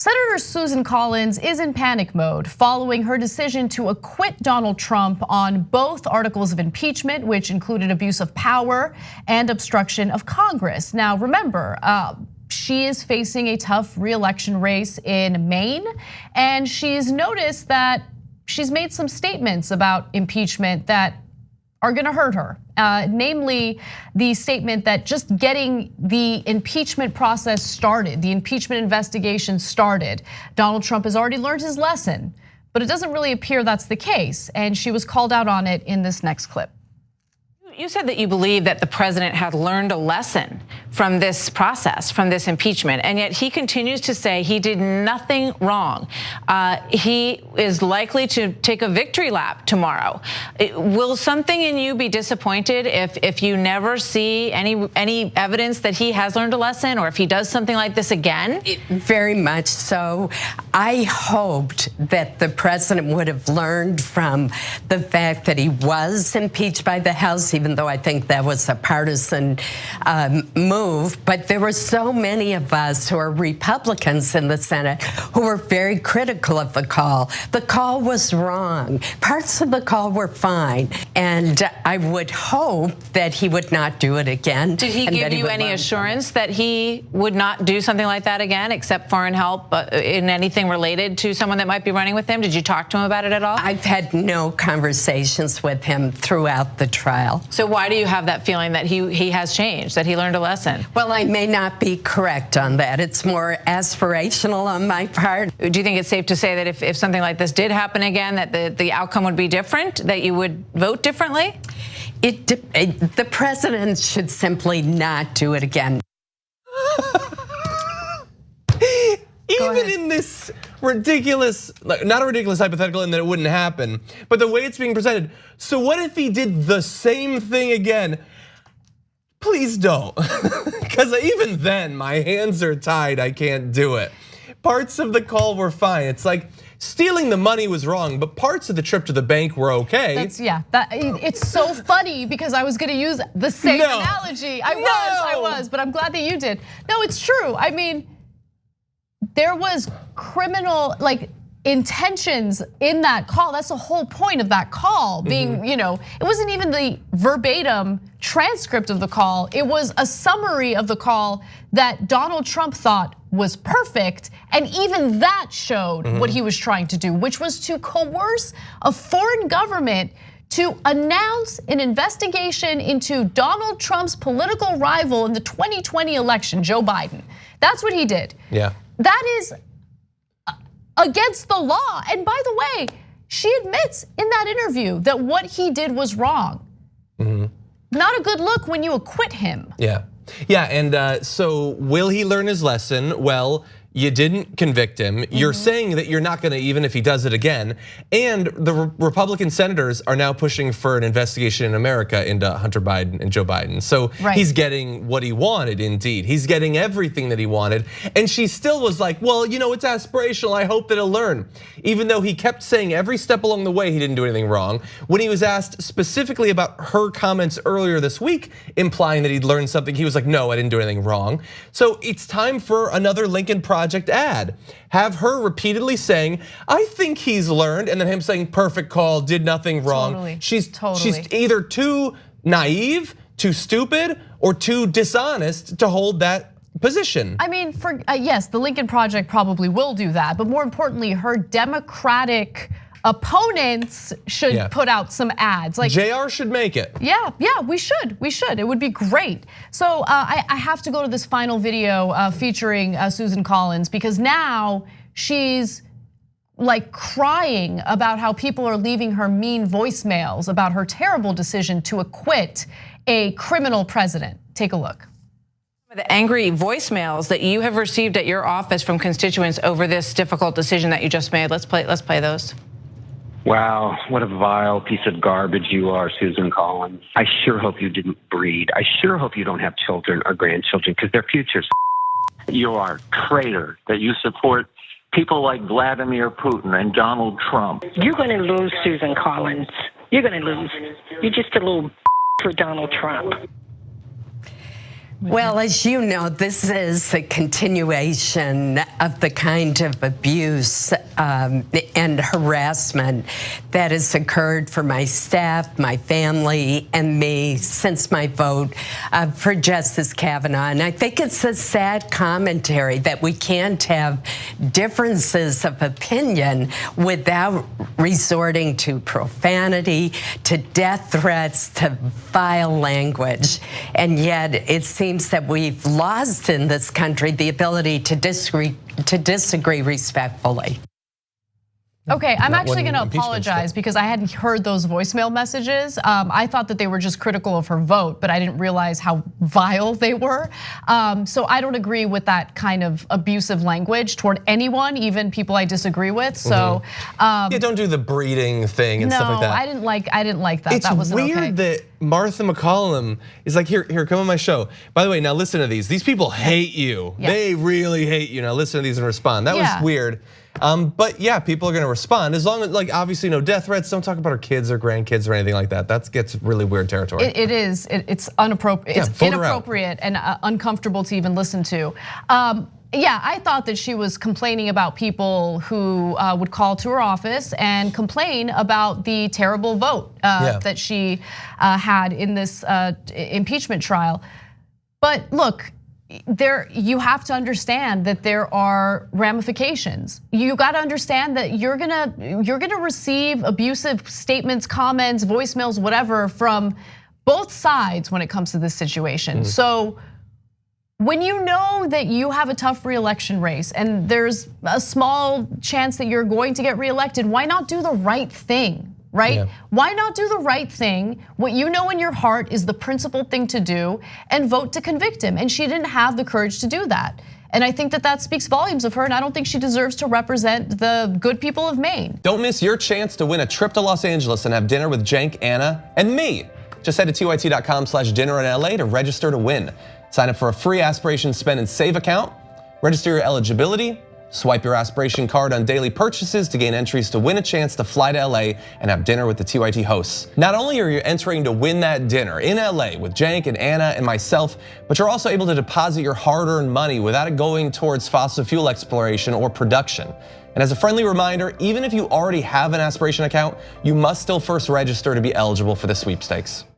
Senator Susan Collins is in panic mode following her decision to acquit Donald Trump on both articles of impeachment, which included abuse of power and obstruction of Congress. Now, remember, she is facing a tough re-election race in Maine, and she's noticed that she's made some statements about impeachment that are gonna hurt her. Namely, the statement that just getting the impeachment process started, the impeachment investigation started. Donald Trump has already learned his lesson, but it doesn't really appear that's the case. And she was called out on it in this next clip. You said that you believe that the president had learned a lesson from this process, from this impeachment, and yet he continues to say he did nothing wrong. He is likely to take a victory lap tomorrow. Will something in you be disappointed if you never see any evidence that he has learned a lesson, or if he does something like this again? Very much so. I hoped that the president would have learned from the fact that he was impeached by the House, even though I think that was a partisan move. But there were so many of us who are Republicans in the Senate who were very critical of the call. The call was wrong. Parts of the call were fine. And I would hope that he would not do it again. Did he give you any assurance that he would not do something like that again, except foreign help in anything related to someone that might be running with him? Did you talk to him about it at all? I've had no conversations with him throughout the trial. So why do you have that feeling that he has changed, that he learned a lesson? Well, I may not be correct on that. It's more aspirational on my part. Do you think it's safe to say that if something like this did happen again, that the outcome would be different, that you would vote differently? The president should simply not do it again. Even in this ridiculous, not a ridiculous hypothetical in that it wouldn't happen, but the way it's being presented. So what if he did the same thing again? Please don't, because even then my hands are tied, I can't do it. Parts of the call were fine. It's like stealing the money was wrong, but parts of the trip to the bank were okay. It's so funny because I was gonna use the same analogy. I was, but I'm glad that you did. No, it's true. I mean, there was criminal intentions in that call. That's the whole point of that call being, it wasn't even the verbatim transcript of the call. It was a summary of the call that Donald Trump thought was perfect. And even that showed what he was trying to do, which was to coerce a foreign government to announce an investigation into Donald Trump's political rival in the 2020 election, Joe Biden. That's what he did. Yeah. That is against the law. And by the way, she admits in that interview that what he did was wrong. Not a good look when you acquit him. Yeah, and so will he learn his lesson? Well, you didn't convict him. You're saying that you're not gonna, even if he does it again. And the Republican senators are now pushing for an investigation in America into Hunter Biden and Joe Biden. So he's getting what he wanted, indeed. He's getting everything that he wanted. And she still was like, well, it's aspirational, I hope that he'll learn. Even though he kept saying every step along the way he didn't do anything wrong. When he was asked specifically about her comments earlier this week, implying that he'd learned something, he was like, no, I didn't do anything wrong. So it's time for another Lincoln Project ad. Have her repeatedly saying, I think he's learned, and then him saying, perfect call, did nothing wrong. Totally. She's either too naive, too stupid, or too dishonest to hold that position. I mean, yes, the Lincoln Project probably will do that, but more importantly, her Democratic opponents should put out some ads. JR should make it. Yeah, we should. It would be great. So I have to go to this final video featuring Susan Collins, because now she's crying about how people are leaving her mean voicemails about her terrible decision to acquit a criminal president. Take a look. The angry voicemails that you have received at your office from constituents over this difficult decision that you just made. Let's play those. Wow, what a vile piece of garbage you are, Susan Collins. I sure hope you didn't breed. I sure hope you don't have children or grandchildren, because their future's You are a traitor that you support people like Vladimir Putin and Donald Trump. You're going to lose, Susan Collins. You're going to lose. You're just a little for Donald Trump. Well, as you know, this is a continuation of the kind of abuse and harassment that has occurred for my staff, my family, and me since my vote for Justice Kavanaugh. And I think it's a sad commentary that we can't have differences of opinion without resorting to profanity, to death threats, to vile language. And yet it seems that we've lost in this country the ability to disagree respectfully. Okay, I'm Not actually when going to impeachment's apologize done. because I hadn't heard those voicemail messages. I thought that they were just critical of her vote, but I didn't realize how vile they were. So I don't agree with that kind of abusive language toward anyone, even people I disagree with. So Yeah, don't do the breeding thing and stuff like that. I didn't like that. It's that wasn't weird okay. that Martha McCollum is like, here, come on my show. By the way, now listen to these. These people hate you. Yeah. They really hate you. Now listen to these and respond. That Yeah. was weird. But yeah, people are gonna respond as long as, like, obviously no death threats. Don't talk about our kids or grandkids or anything like that. That gets really weird territory. It is. It's inappropriate. Yeah, It's vote her out. inappropriate and uncomfortable to even listen to. Yeah, I thought that she was complaining about people who would call to her office and complain about the terrible vote that she had in this impeachment trial. But look, you have to understand that there are ramifications. You got to understand that you're gonna receive abusive statements, comments, voicemails, whatever, from both sides when it comes to this situation. So when you know that you have a tough reelection race and there's a small chance that you're going to get reelected, why not do the right thing? Right? Yeah. Why not do the right thing? What you know in your heart is the principled thing to do and vote to convict him. And she didn't have the courage to do that. And I think that speaks volumes of her, and I don't think she deserves to represent the good people of Maine. Don't miss your chance to win a trip to Los Angeles and have dinner with Cenk, Anna, and me. Just head to tyt.com/dinner in LA to register to win. Sign up for a free Aspiration Spend and Save account. Register your eligibility. Swipe your Aspiration card on daily purchases to gain entries to win a chance to fly to LA and have dinner with the TYT hosts. Not only are you entering to win that dinner in LA with Cenk and Anna and myself, but you're also able to deposit your hard-earned money without it going towards fossil fuel exploration or production. And as a friendly reminder, even if you already have an Aspiration account, you must still first register to be eligible for the sweepstakes.